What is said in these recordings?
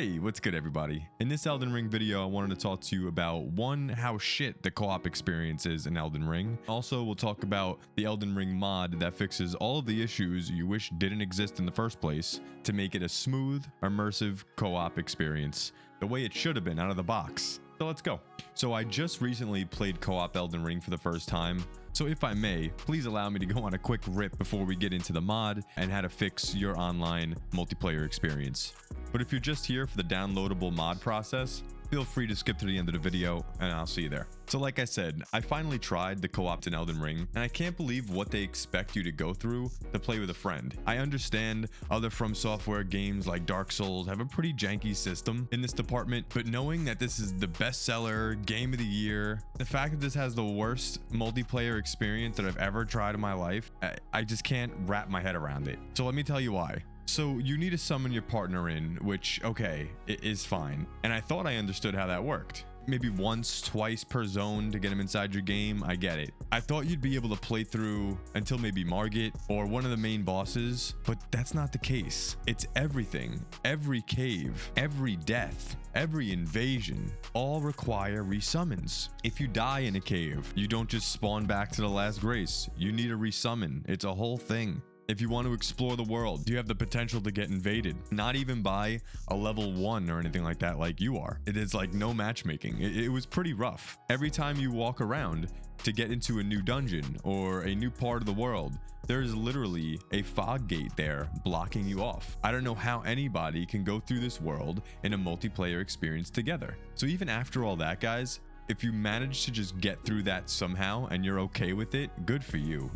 Hey, what's good everybody? In this Elden Ring video, I wanted to talk to you about one, how shit the co-op experience is in Elden Ring. Also, we'll talk about the Elden Ring mod that fixes all of the issues you wish didn't exist in the first place to make it a smooth, immersive co-op experience, the way it should have been out of the box. So let's go. So I just recently played co-op Elden Ring for the first time. So if I may, please allow me to go on a quick rip before we get into the mod and how to fix your online multiplayer experience. But if you're just here for the downloadable mod process, feel free to skip to the end of the video and I'll see you there. So like I said, I finally tried the co-op in Elden Ring and I can't believe what they expect you to go through to play with a friend. I understand other From Software games like Dark Souls have a pretty janky system in this department, but knowing that this is the bestseller game of the year, the fact that this has the worst multiplayer experience that I've ever tried in my life, I just can't wrap my head around it. So let me tell you why. So you need to summon your partner in, which, okay, it is fine. And I thought I understood how that worked. Maybe once, twice per zone to get him inside your game, I get it. I thought you'd be able to play through until maybe Margit or one of the main bosses, but that's not the case. It's everything, every cave, every death, every invasion, all require resummons. If you die in a cave, you don't just spawn back to the last grace. You need a resummon. It's a whole thing. If you want to explore the world, you have the potential to get invaded, not even by a level 1 or anything like that like you are. It is like no matchmaking. It was pretty rough. Every time you walk around to get into a new dungeon or a new part of the world, there's literally a fog gate there blocking you off. I don't know how anybody can go through this world in a multiplayer experience together. So even after all that, guys, if you manage to just get through that somehow and you're okay with it, good for you.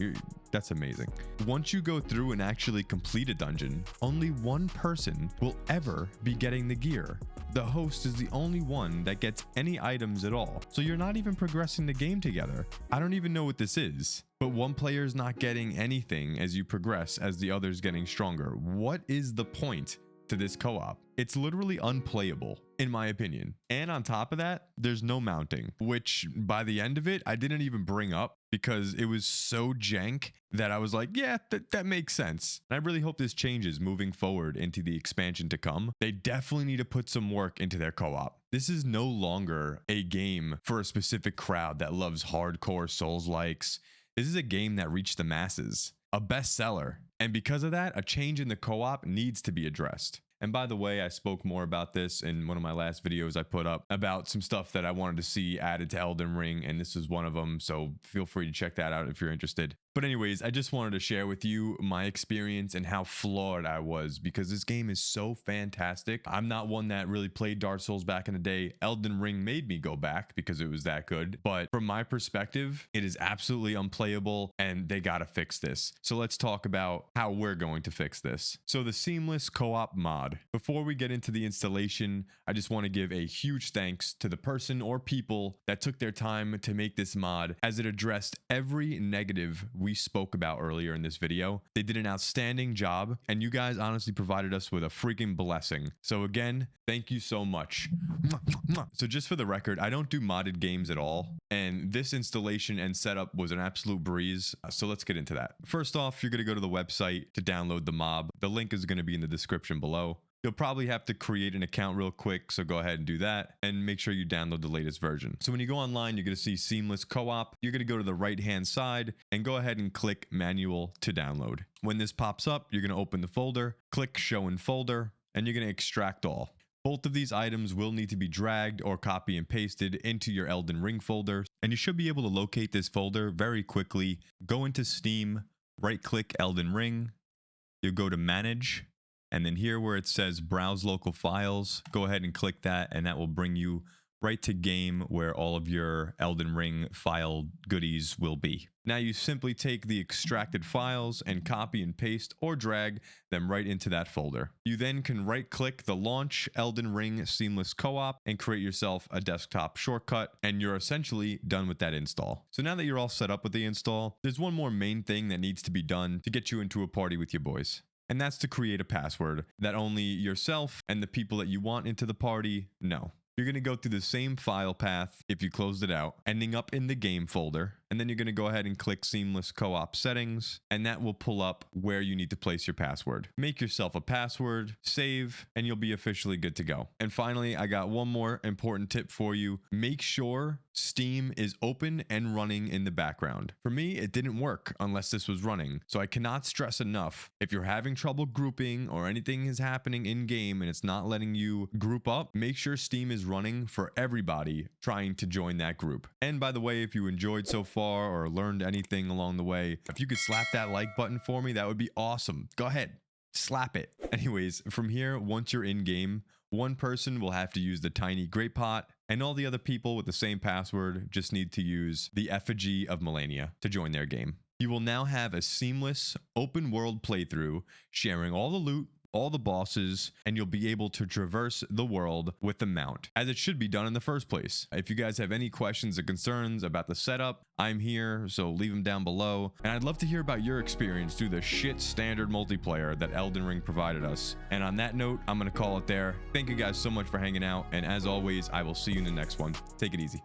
That's amazing. Once you go through and actually complete a dungeon, only one person will ever be getting the gear. The host is the only one that gets any items at all. So you're not even progressing the game together. I don't even know what this is, but one player is not getting anything as you progress as the other's getting stronger. What is the point to this co-op? It's literally unplayable in my opinion. And on top of that, there's no mounting, which by the end of it, I didn't even bring up because it was so jank that I was like, yeah, that makes sense. And I really hope this changes moving forward into the expansion to come. They definitely need to put some work into their co-op. This is no longer a game for a specific crowd that loves hardcore Souls-likes. This is a game that reached the masses, a bestseller. And because of that, a change in the co-op needs to be addressed. And by the way, I spoke more about this in one of my last videos I put up about some stuff that I wanted to see added to Elden Ring, and this is one of them, so feel free to check that out if you're interested. But anyways, I just wanted to share with you my experience and how flawed I was because this game is so fantastic. I'm not one that really played Dark Souls back in the day. Elden Ring made me go back because it was that good. But from my perspective, it is absolutely unplayable and they gotta fix this. So let's talk about how we're going to fix this. So the seamless co-op mod. Before we get into the installation, I just want to give a huge thanks to the person or people that took their time to make this mod as it addressed every negative we spoke about earlier in this video. They did an outstanding job and you guys honestly provided us with a freaking blessing. So again, thank you so much. So just for the record, I don't do modded games at all. And this installation and setup was an absolute breeze. So let's get into that. First off, you're going to go to the website to download the mod. The link is going to be in the description below. You'll probably have to create an account real quick, so go ahead and do that and make sure you download the latest version. So when you go online, you're going to see Seamless Co-op. You're going to go to the right-hand side and go ahead and click Manual to download. When this pops up, you're going to open the folder, click Show in Folder, and you're going to extract all. Both of these items will need to be dragged or copy and pasted into your Elden Ring folder, and you should be able to locate this folder very quickly. Go into Steam, right-click Elden Ring, you'll go to Manage, and then here where it says Browse Local Files, go ahead and click that, and that will bring you right to game where all of your Elden Ring file goodies will be. Now you simply take the extracted files and copy and paste or drag them right into that folder. You then can right-click the Launch Elden Ring Seamless Co-op and create yourself a desktop shortcut, and you're essentially done with that install. So now that you're all set up with the install, there's one more main thing that needs to be done to get you into a party with your boys. And that's to create a password that only yourself and the people that you want into the party know. You're going to go through the same file path if you closed it out, ending up in the game folder. and then you're going to go ahead and click seamless co-op settings, and that will pull up where you need to place your password. Make yourself a password, save, and you'll be officially good to go. And finally, I got one more important tip for you. Make sure Steam is open and running in the background. For me, it didn't work unless this was running, so I cannot stress enough, if you're having trouble grouping or anything is happening in game and it's not letting you group up, make sure Steam is running for everybody trying to join that group. And by the way, if you enjoyed so far or learned anything along the way, if you could slap that like button for me, that would be awesome. Go ahead, slap it. Anyways, from here, once you're in game, one person will have to use the tiny grape pot, and all the other people with the same password just need to use the effigy of Melania to join their game. You will now have a seamless open world playthrough, sharing all the loot, all the bosses, and you'll be able to traverse the world with the mount, as it should be done in the first place. If you guys have any questions or concerns about the setup, I'm here, so leave them down below. And I'd love to hear about your experience through the shit standard multiplayer that Elden Ring provided us. And on that note, I'm gonna call it there. Thank you guys so much for hanging out, and as always, I will see you in the next one. Take it easy.